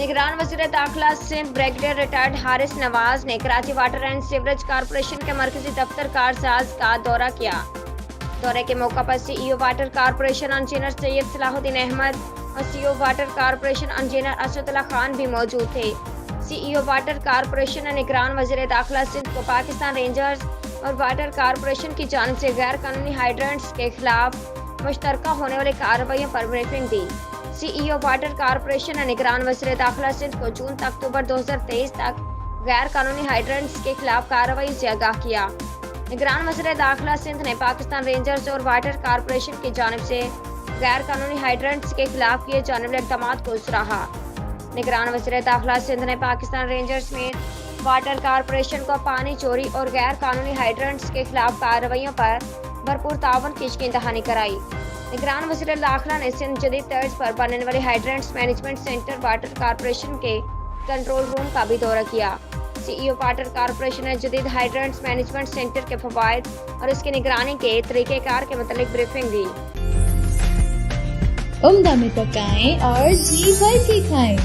نگران وزیر داخلہ سندھ بریگیڈیئر ریٹائرڈ حارث نواز نے Karachi water and sewerage corporation کے مرکزی دفتر کارساز کا دورہ کیا۔ دورے کے موقع پر سی ای او واٹر کارپوریشن انجینئر سید صلاح الدین احمد اور سی ای او واٹر کارپوریشن انجینئر اسد اللہ خان بھی موجود تھے۔ سی ای او واٹر کارپوریشن نے نگران وزیر داخلہ سندھ کو پاکستان رینجرز اور واٹر کارپوریشن کی جانب سے غیر قانونی ہائیڈرنٹس کے خلاف مشترکہ ہونے والی کارروائیوں پر بریفنگ دی۔ سی ای او واٹر کارپوریشن نے نگران وزیر داخلہ سندھ کو جون تا اکتوبر 2023 تک غیر قانونی ہائیڈرنٹس کے خلاف کارروائی سے آگاہ کیا۔ نگران وزیر داخلہ سندھ نے پاکستان رینجرز اور واٹر کارپوریشن کی جانب سے غیر قانونی ہائیڈرنٹس کے خلاف کیے جانے والے اقدامات کو سراہا۔ نگران وزیر داخلہ سندھ نے پاکستان رینجرز میں واٹر کارپوریشن کو پانی چوری اور غیر قانونی ہائیڈرنٹس کے خلاف کارروائیوں پر بھرپور تعاون کی یقین دہانی کرائی۔ نگران وزیر داخلہ نے سندھ جدید طرز پر بننے والے hydrants management centre water corporation کے کنٹرول روم کا بھی دورہ کیا۔ سی ای او واٹر کارپوریشن نے جدید ہائیڈرنٹس مینجمنٹ سینٹر کے فوائد اور اس کی نگرانی کے طریقہ کار کے متعلق بریفنگ دی۔ عمدہ میں پکائیں اور جی بھر کے کھائیں۔